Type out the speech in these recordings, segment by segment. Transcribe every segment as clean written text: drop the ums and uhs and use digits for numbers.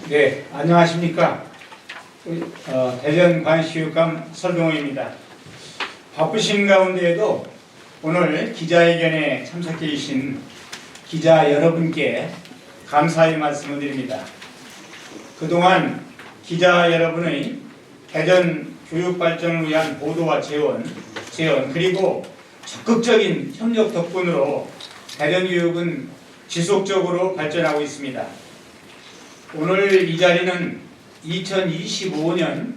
네, 안녕하십니까. 대전관시교육감 설동호입니다. 바쁘신 가운데에도 오늘 기자회견에 참석해 주신 기자 여러분께 감사의 말씀을 드립니다. 그동안 기자 여러분의 대전 교육 발전을 위한 보도와 재원 그리고 적극적인 협력 덕분으로 대전 교육은 지속적으로 발전하고 있습니다. 오늘 이 자리는 2025년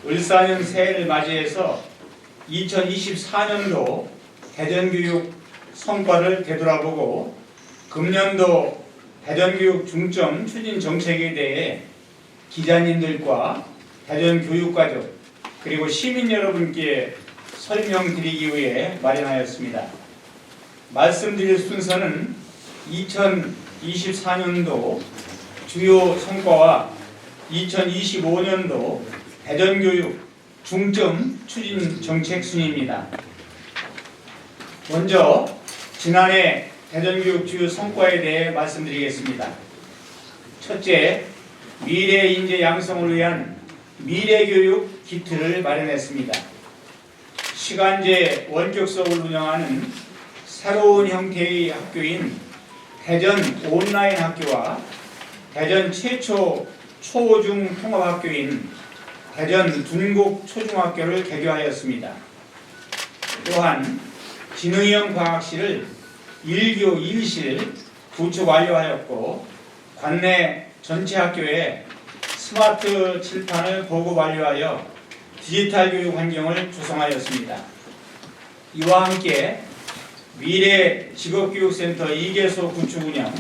을사년 새해를 맞이해서 2024년도 대전교육 성과를 되돌아보고 금년도 대전교육 중점 추진 정책에 대해 기자님들과 대전교육가족 그리고 시민 여러분께 설명드리기 위해 마련하였습니다. 말씀드릴 순서는 2024년도 주요 성과와 2025년도 대전교육 중점 추진 정책 순입니다. 먼저 지난해 대전교육 주요 성과에 대해 말씀드리겠습니다. 첫째, 미래 인재 양성을 위한 미래교육 키트를 마련했습니다. 시간제 원격 수업을 운영하는 새로운 형태의 학교인 대전 온라인 학교와 대전 최초 초중 통합학교인 대전 둔곡 초중학교를 개교하였습니다. 또한 지능형 과학실을 1교 1실 구축 완료하였고 관내 전체 학교에 스마트 칠판을 보급 완료하여 디지털 교육 환경을 조성하였습니다. 이와 함께 미래 직업교육센터 2개소 구축 운영,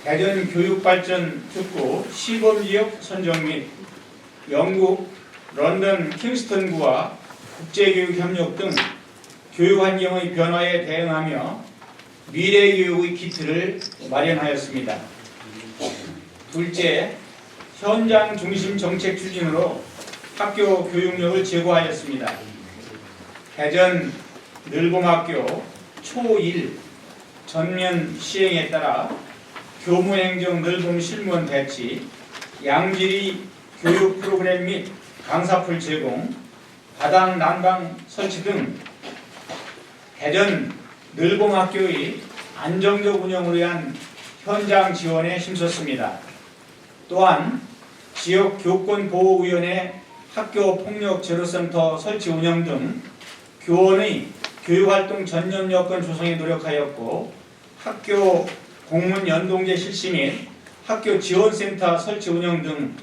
대전 교육발전 특구 시범지역 선정 및 영국, 런던, 킹스턴구와 국제교육협력 등 교육환경의 변화에 대응하며 미래교육의 키트를 마련하였습니다. 둘째, 현장 중심 정책 추진으로 학교 교육력을 제고하였습니다. 대전 늘봄학교 초1 전면 시행에 따라 교무행정 늘봄 실무원 배치, 양질의 교육 프로그램 및 강사풀 제공, 바닥 난방 설치 등 대전 늘봄학교의 안정적 운영을 위한 현장 지원에 힘썼습니다. 또한 지역교권보호위원회 학교폭력 제로센터 설치 운영 등 교원의 교육활동 전념 여건 조성에 노력하였고 학교 공문 연동제 실시 및 학교 지원센터 설치 운영 등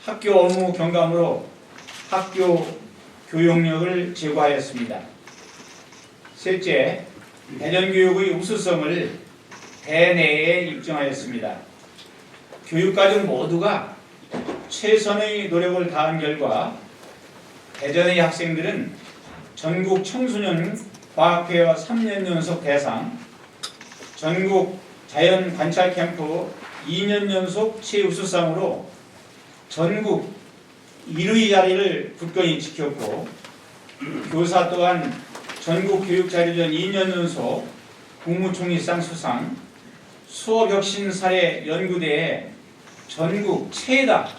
학교 업무 경감으로 학교 교육력을 제고하였습니다. 셋째, 대전교육의 우수성을 대내에 입증하였습니다. 교육가족 모두가 최선의 노력을 다한 결과 대전의 학생들은 전국 청소년 과학회와 3년 연속 대상, 전국 자연관찰 캠프 2년 연속 최우수상으로 전국 1위 자리를 굳건히 지켰고 교사 또한 전국 교육자료전 2년 연속 국무총리상 수상, 수업혁신 사례 연구대회 전국 최다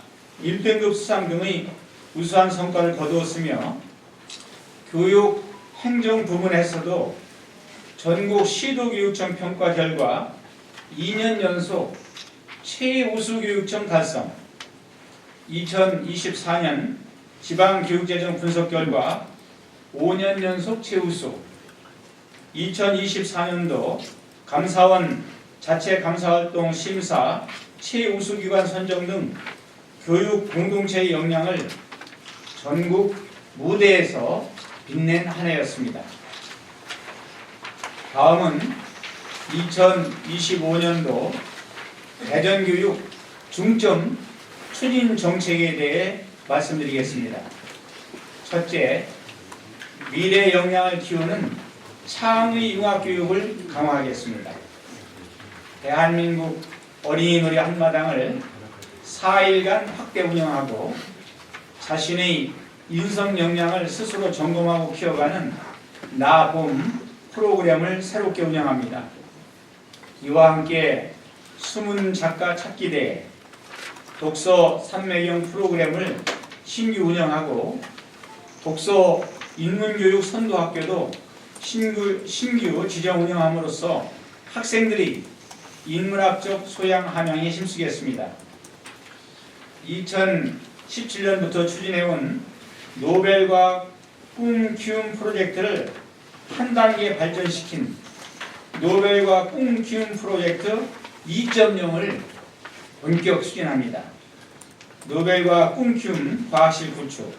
1등급 수상 등의 우수한 성과를 거두었으며 교육 행정 부문에서도 전국 시도교육청 평가 결과 2년 연속 최우수교육청 달성, 2024년 지방교육재정 분석 결과 5년 연속 최우수, 2024년도 감사원 자체 감사활동 심사 최우수기관 선정 등 교육 공동체의 역량을 전국 무대에서 빛낸 한 해였습니다. 다음은 2025년도 대전교육 중점 추진 정책에 대해 말씀드리겠습니다. 첫째, 미래 역량을 키우는 창의 융합교육을 강화하겠습니다. 대한민국 어린이놀이 한마당을 4일간 확대 운영하고 자신의 인성 역량을 스스로 점검하고 키워가는 나봄 프로그램을 새롭게 운영합니다. 이와 함께 숨은 작가 찾기 대회, 독서 산매경 프로그램을 신규 운영하고 독서 인문교육 선도학교도 신규 지정 운영함으로써 학생들이 인문학적 소양 함양에 힘쓰겠습니다. 2017년부터 추진해온 노벨과학 꿈 키움 프로젝트를 한 단계 발전시킨 노벨과학 꿈 키움 프로젝트 2.0을 본격 추진합니다. 노벨과학 꿈 키움 과학실 구축,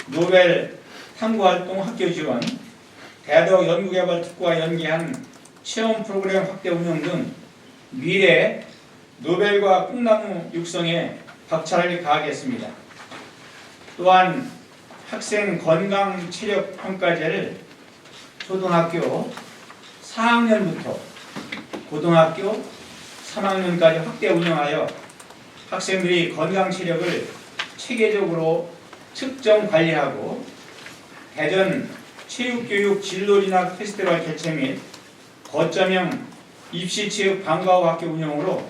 노벨 탐구활동 학교 지원, 대덕 연구개발 특구와 연계한 체험 프로그램 확대 운영 등 미래 노벨과학 꿈나무 육성에 박차를 가하겠습니다. 또한 학생 건강 체력 평가제를 초등학교 4학년부터 고등학교 3학년까지 확대 운영하여 학생들이 건강 체력을 체계적으로 측정 관리하고 대전 체육교육 진로진학 페스티벌 개최 및 거점형 입시체육 방과후 학교 운영으로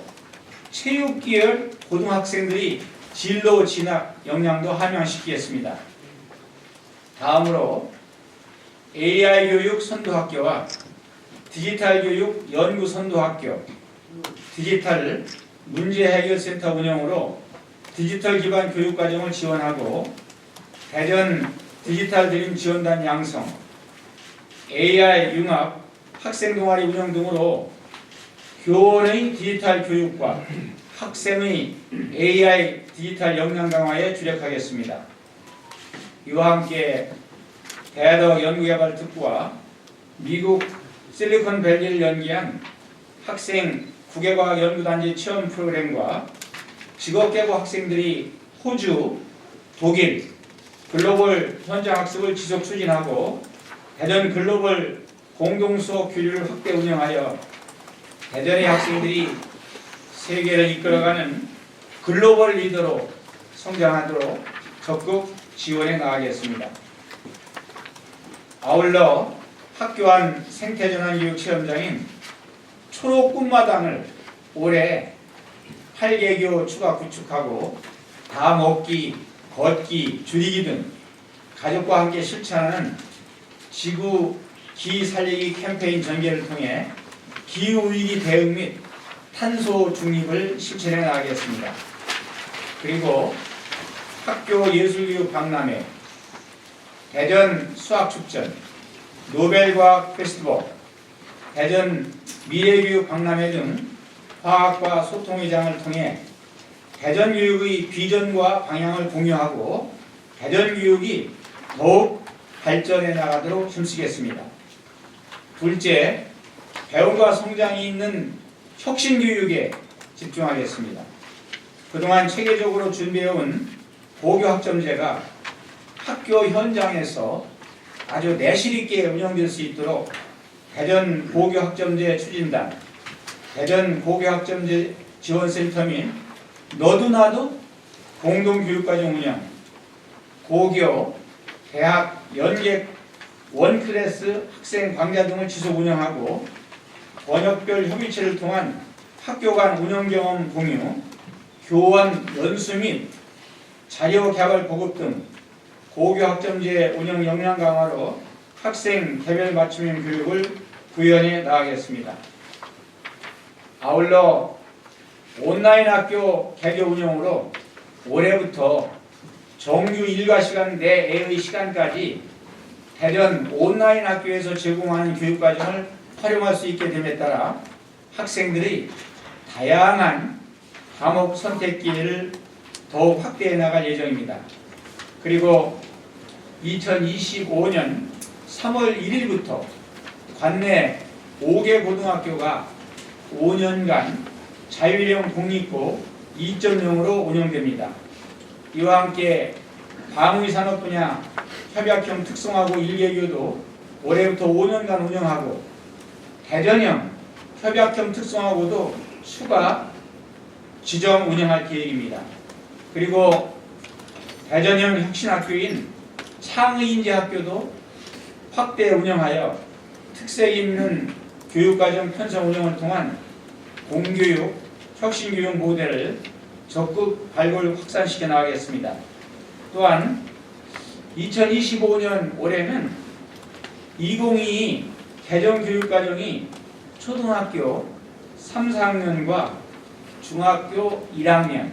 체육계열 고등학생들이 진로 진학 역량도 함양시키겠습니다. 다음으로 AI 교육 선도학교와 디지털 교육 연구 선도학교, 디지털 문제해결센터 운영으로 디지털 기반 교육과정을 지원하고 대전 디지털 드림 지원단 양성, AI 융합 학생 동아리 운영 등으로 교원의 디지털 교육과 학생의 AI 디지털 역량 강화에 주력하겠습니다. 이와 함께 대덕 연구개발 특구와 미국 실리콘밸리를 연계한 학생 국외과학 연구단지 체험 프로그램과 직업계고 학생들이 호주, 독일 글로벌 현장 학습을 지속 추진하고 대전 글로벌 공동수업 교류를 확대 운영하여 대전의 학생들이 세계를 이끌어가는 글로벌 리더로 성장하도록 적극 지원해 나가겠습니다. 아울러 학교 안 생태전환교육 체험장인 초록 꿈마당을 올해 8개교 추가 구축하고 다 먹기, 걷기, 줄이기 등 가족과 함께 실천하는 지구 기 살리기 캠페인 전개를 통해 기후위기 대응 및 탄소 중립을 실천해 나가겠습니다. 그리고 학교 예술교육 박람회, 대전 수학축전, 노벨과학 페스티벌, 대전 미래교육 박람회 등 화학과 소통의 장을 통해 대전교육의 비전과 방향을 공유하고 대전교육이 더욱 발전해 나가도록 힘쓰겠습니다. 둘째, 배움과 성장이 있는 혁신교육에 집중하겠습니다. 그동안 체계적으로 준비해온 고교학점제가 학교 현장에서 아주 내실 있게 운영될 수 있도록 대전 고교학점제 추진단, 대전 고교학점제 지원센터 및 너도나도 공동교육과정 운영, 고교, 대학, 연계 원클래스 학생 강좌 등을 지속 운영하고 번역별 협의체를 통한 학교 간 운영 경험 공유, 교원 연수 및 자료 개발 보급 등 고교학점제 운영 역량 강화로 학생 개별 맞춤형 교육을 구현해 나가겠습니다. 아울러 온라인 학교 개교 운영으로 올해부터 정규 일과 시간 내외의 시간까지 대전 온라인 학교에서 제공하는 교육과정을 활용할 수 있게 됨에 따라 학생들이 다양한 과목 선택 기회를 더욱 확대해 나갈 예정입니다. 그리고 2025년 3월 1일부터 관내 5개 고등학교가 5년간 자율형 공립고 2.0으로 운영됩니다. 이와 함께 방위산업 분야 협약형 특성화고 1개교도 올해부터 5년간 운영하고 대전형 협약형 특성화고도 추가 지정 운영할 계획입니다. 그리고 대전형 혁신학교인 창의인재학교도 확대 운영하여 특색 있는 교육과정 편성 운영을 통한 공교육, 혁신교육 모델을 적극 발굴 확산시켜 나가겠습니다. 또한 2025년 올해는 2022 개정교육과정이 초등학교 3, 4학년과 중학교 1학년,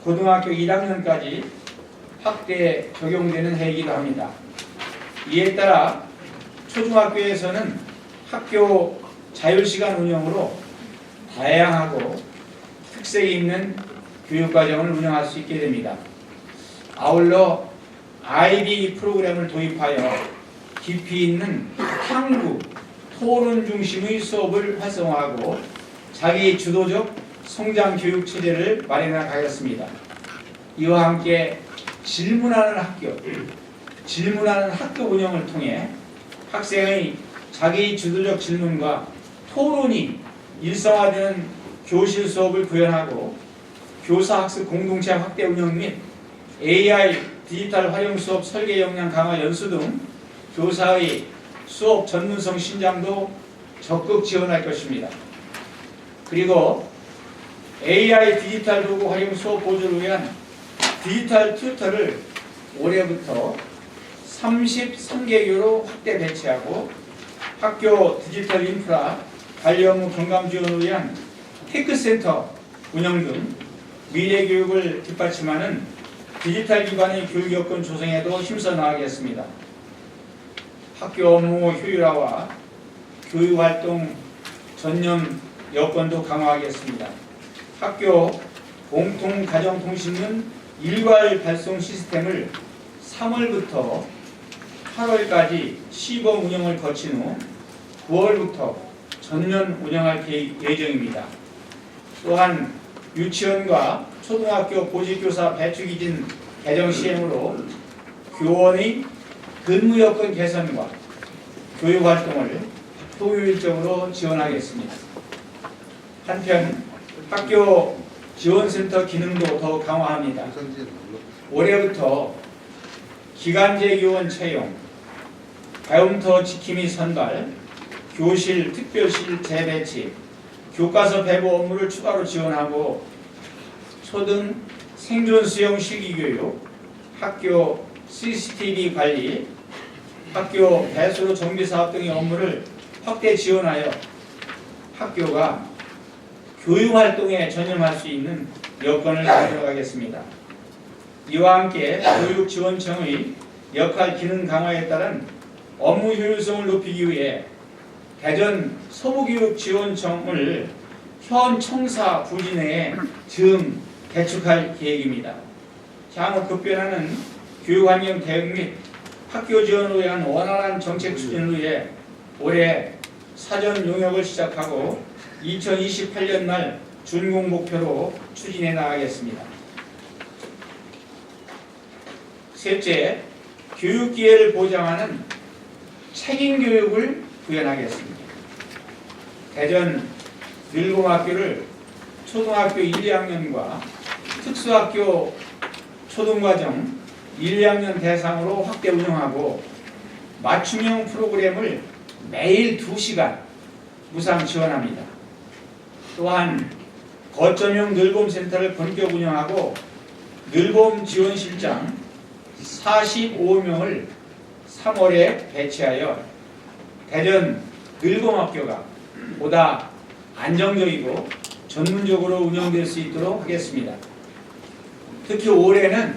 고등학교 1학년까지 확대 적용되는 해이기도 합니다. 이에 따라 초중학교에서는 학교 자율시간 운영으로 다양하고 특색이 있는 교육과정을 운영할 수 있게 됩니다. 아울러 IB 프로그램을 도입하여 깊이 있는 탐구, 토론 중심의 수업을 활성화하고 자기 주도적 성장 교육 체제를 마련해 가겠습니다. 이와 함께 질문하는 학교 운영을 통해 학생의 자기 주도적 질문과 토론이 일상화되는 교실 수업을 구현하고 교사 학습 공동체 확대 운영 및 AI 디지털 활용 수업 설계 역량 강화 연수 등 교사의 수업 전문성 신장도 적극 지원할 것입니다. 그리고 AI 디지털 도구 활용 수업 보조를 위한 디지털 튜터를 올해부터 33개교로 확대 배치하고 학교 디지털 인프라 관리 업무 경감 지원을 위한 테크센터 운영 등 미래 교육을 뒷받침하는 디지털 기반의 교육 여건 조성에도 힘써 나가겠습니다. 학교 업무 효율화와 교육활동 전념 여건도 강화하겠습니다. 학교 공통가정통신문 일괄 발송 시스템을 3월부터 8월까지 시범 운영을 거친 후 9월부터 전면 운영할 예정입니다. 또한 유치원과 초등학교 보직교사 배출기준 개정 시행으로 교원의 근무 여건 개선과 교육활동을 효율적으로 지원하겠습니다. 한편 학교 지원센터 기능도 더욱 강화합니다. 올해부터 기간제 교원 채용, 배움터 지킴이 선발, 교실 특별실 재배치, 교과서 배부 업무를 추가로 지원하고 초등 생존 수영 실기교육, 학교 CCTV 관리, 학교 배수로 정비사업 등의 업무를 확대 지원하여 학교가 교육활동에 전념할 수 있는 여건을 마련하겠습니다. 이와 함께 교육지원청의 역할 기능 강화에 따른 업무 효율성을 높이기 위해 대전 서부교육지원청을 현 청사 부지 내에 개축할 계획입니다. 향후 급변하는 교육환경 대응 및 학교 지원을 위한 원활한 정책 추진을 위해 올해 사전 용역을 시작하고 2028년 말 준공 목표로 추진해 나가겠습니다. 셋째, 교육 기회를 보장하는 책임 교육을 구현하겠습니다. 대전 늘공학교를 초등학교 1, 2학년과 특수학교 초등과정 1, 2학년 대상으로 확대 운영하고 맞춤형 프로그램을 매일 2시간 무상 지원합니다. 또한 거점형 늘봄센터를 본격 운영하고 늘봄 지원실장 45명을 3월에 배치하여 대전 늘봄학교가 보다 안정적이고 전문적으로 운영될 수 있도록 하겠습니다. 특히 올해는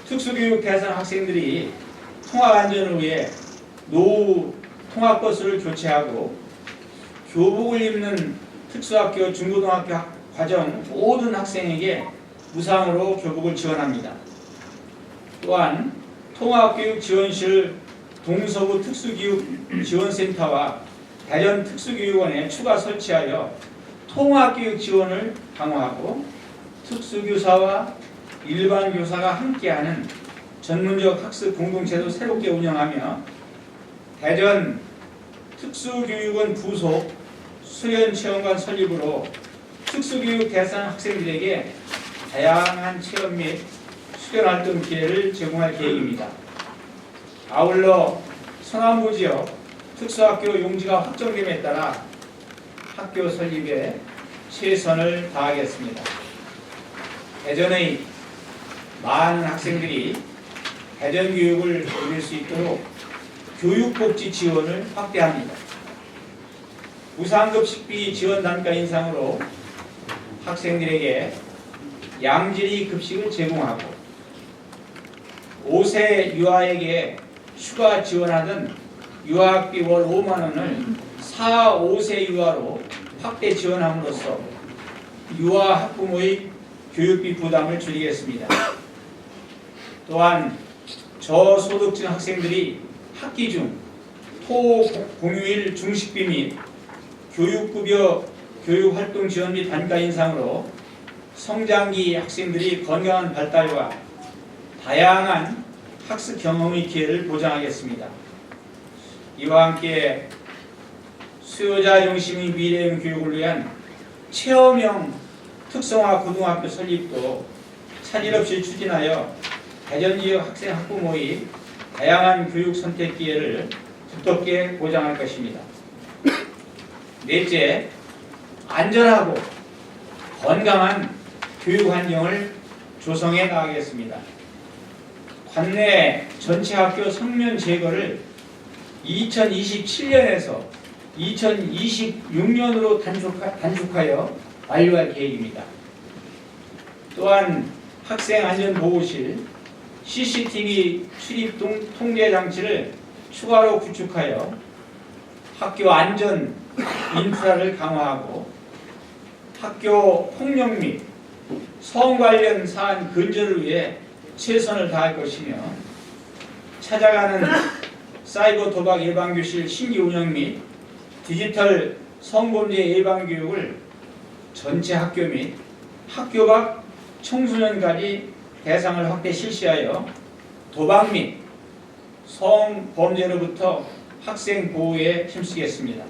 특수교육 대상 학생들이 통학 안전을 위해 노후 통학버스를 교체하고 교복을 입는 특수학교 중고등학교 과정 모든 학생에게 무상으로 교복을 지원합니다. 또한 통합교육지원실 동서부 특수교육지원센터와 대전 특수교육원에 추가 설치하여 통합교육 지원을 강화하고 특수교사와 일반 교사가 함께하는 전문적 학습 공동체도 새롭게 운영하며 대전 특수교육원 부속 수련체험관 설립으로 특수교육 대상 학생들에게 다양한 체험 및 수련활동 기회를 제공할 계획입니다. 아울러 서남부 지역 특수학교 용지가 확정됨에 따라 학교 설립에 최선을 다하겠습니다. 대전의 많은 학생들이 대전 교육을 누릴 수 있도록 교육복지 지원을 확대합니다. 무상급식비 지원 단가 인상으로 학생들에게 양질의 급식을 제공하고 5세 유아에게 추가 지원하던 유아학비 월 5만 원을 4, 5세 유아로 확대 지원함으로써 유아 학부모의 교육비 부담을 줄이겠습니다. 또한 저소득층 학생들이 학기 중 토 공휴일 중식비 및 교육급여 교육활동 지원비 단가 인상으로 성장기 학생들이 건강한 발달과 다양한 학습 경험의 기회를 보장하겠습니다. 이와 함께 수요자 중심의 미래형 교육을 위한 체험형 특성화 고등학교 설립도 차질 없이 추진하여 대전 지역 학생 학부모의 다양한 교육 선택 기회를 두텁게 보장할 것입니다. 넷째, 안전하고 건강한 교육 환경을 조성해 나가겠습니다. 관내 전체 학교 성면 제거를 2027년에서 2026년으로 단축하여 완료할 계획입니다. 또한 학생안전보호실, CCTV 출입 통제 장치를 추가로 구축하여 학교 안전 인프라를 강화하고 학교 폭력 및 성 관련 사안 근절을 위해 최선을 다할 것이며 찾아가는 사이버 도박 예방교실 신규 운영 및 디지털 성범죄 예방 교육을 전체 학교 및 학교 밖 청소년까지 대상을 확대 실시하여 도박 및 성범죄로부터 학생 보호에 힘쓰겠습니다.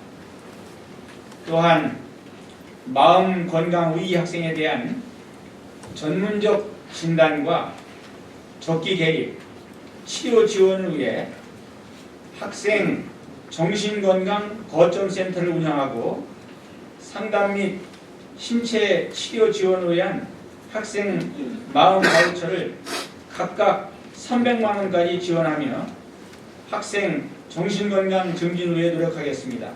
또한 마음 건강 의의 학생에 대한 전문적 진단과 적기 개입, 치료 지원을 위해 학생 정신건강 거점센터를 운영하고 상담 및 신체 치료 지원을 위한 학생 마음 바우처를 각각 300만 원까지 지원하며 학생 정신건강 증진을 위해 노력하겠습니다.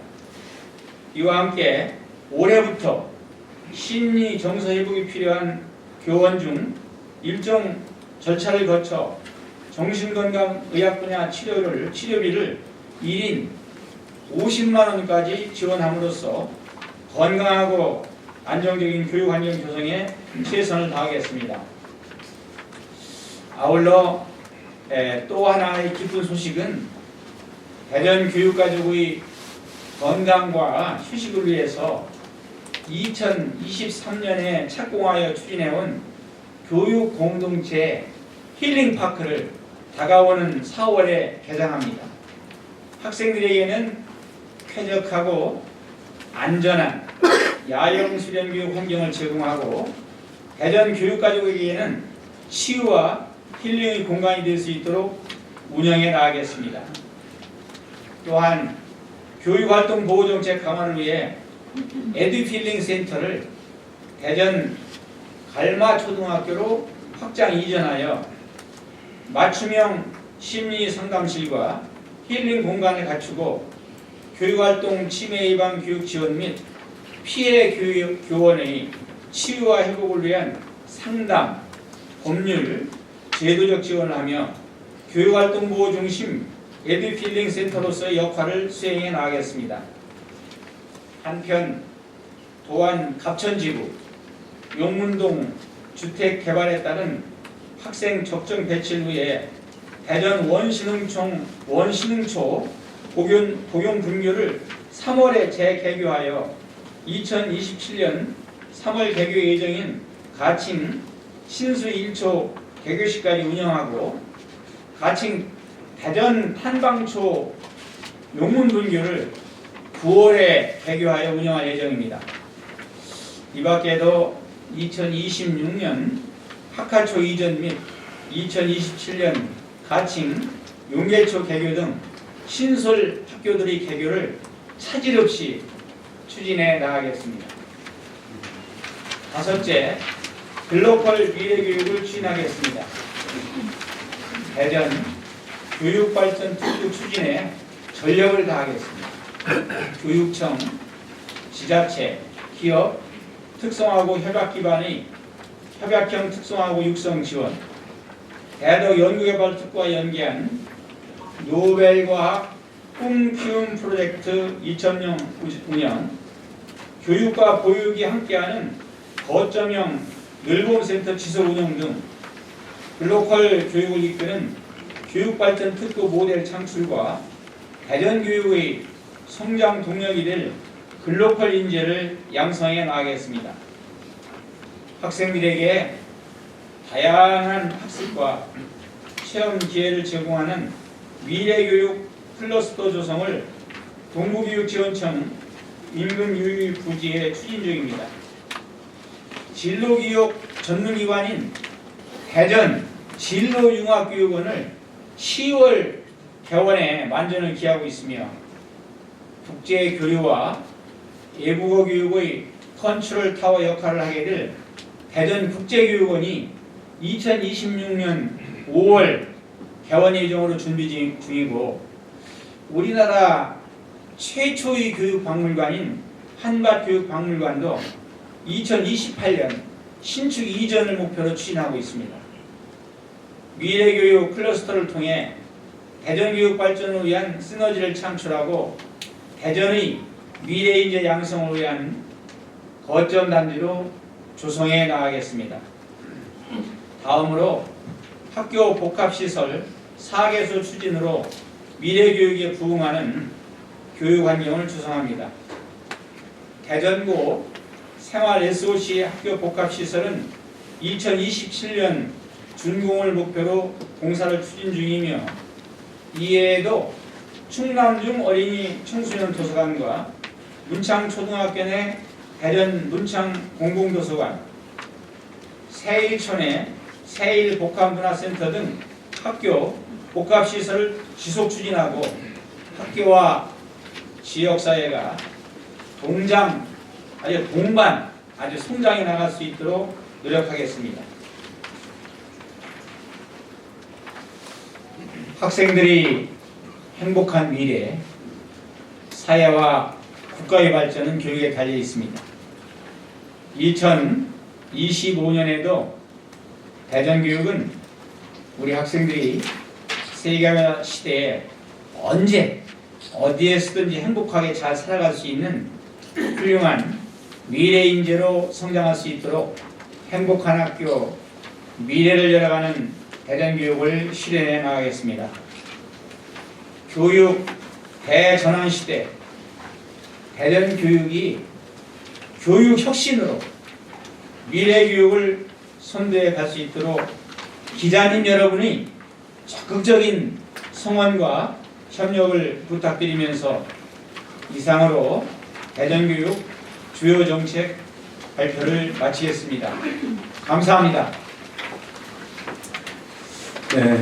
이와 함께 올해부터 심리 정서 회복이 필요한 교원 중 일정 절차를 거쳐 정신건강 의학 분야 치료비를 1인 50만 원까지 지원함으로써 건강하고 안정적인 교육 환경 조성에 최선을 다하겠습니다. 아울러 또 하나의 기쁜 소식은 대전 교육가족의 건강과 휴식을 위해서 2023년에 착공하여 추진해온 교육공동체 힐링파크를 다가오는 4월에 개장합니다. 학생들에게는 쾌적하고 안전한 야영 수련교육 환경을 제공하고 대전 교육가족에게는 치유와 힐링의 공간이 될 수 있도록 운영해 나가겠습니다. 또한 교육활동 보호정책 강화를 위해 에듀필링 센터를 대전 갈마초등학교로 확장 이전하여 맞춤형 심리상담실과 힐링 공간을 갖추고 교육활동 치매 예방 교육 지원 및 피해 교원의 치유와 회복을 위한 상담, 법률, 제도적 지원을 하며 교육활동 보호 중심 에듀필링 센터로서의 역할을 수행해 나가겠습니다. 한편 도안 갑천지구 용문동 주택 개발에 따른 학생 적정 배치를 위해 대전 원신흥초 복용 분교를 3월에 재개교하여 2027년 3월 개교 예정인 가칭 신수 1초 개교식까지 운영하고 가칭 대전 탄방초 용문분교를 9월에 개교하여 운영할 예정입니다. 이 밖에도 2026년 학하초 이전 및 2027년 가칭 용계초 개교 등 신설 학교들의 개교를 차질 없이 추진해 나가겠습니다. 다섯째, 글로벌 미래교육을 추진하겠습니다. 대전 교육발전 특구 추진에 전력을 다하겠습니다. 교육청, 지자체, 기업, 특성화고 협약 기반의 협약형 특성화고 육성 지원, 대덕 연구개발 특구와 연계한 노벨과학 꿈키움 프로젝트 2005년, 교육과 보육이 함께하는 거점형 늘봄센터 지속 운영 등 글로컬 교육을 이끄는 교육발전 특구 모델 창출과 대전교육의 성장 동력이 될 글로컬 인재를 양성해 나가겠습니다. 학생들에게 다양한 학습과 체험 기회를 제공하는 미래교육 클러스터 조성을 동부교육지원청 인근유일 부지에 추진 중입니다. 진로교육 전문기관인 대전 진로융합교육원을 10월 개원에 만전을 기하고 있으며 국제교류와 외국어 교육의 컨트롤 타워 역할을 하게 될 대전국제교육원이 2026년 5월 개원 예정으로 준비 중이고, 우리나라 최초의 교육박물관인 한밭교육박물관도 2028년 신축 이전을 목표로 추진하고 있습니다. 미래교육 클러스터를 통해 대전교육 발전을 위한 시너지를 창출하고 대전의 미래인재 양성을 위한 거점 단지로 조성해 나가겠습니다. 다음으로 학교 복합시설 4개소 추진으로 미래교육에 부응하는 교육환경을 조성합니다. 대전고 생활 SOC 학교 복합시설은 2027년 준공을 목표로 공사를 추진 중이며, 이외에도 충남중 어린이 청소년 도서관과 문창초등학교 내 대전 문창 공공도서관, 세일촌의 세일복합문화센터 등 학교 복합시설을 지속 추진하고 학교와 지역사회가 동반 아주 성장해 나갈 수 있도록 노력하겠습니다. 학생들이 행복한 미래, 사회와 국가의 발전은 교육에 달려 있습니다. 2025년에도 대전교육은 우리 학생들이 세계화 시대에 언제 어디에서든지 행복하게 잘 살아갈 수 있는 훌륭한 미래인재로 성장할 수 있도록 행복한 학교, 미래를 열어가는 대전교육을 실현해 나가겠습니다. 교육 대전환 시대, 대전교육이 교육혁신으로 미래교육을 선도해 갈 수 있도록 기자님 여러분의 적극적인 성원과 협력을 부탁드리면서 이상으로 대전교육 주요 정책 발표를 마치겠습니다. 감사합니다. 네.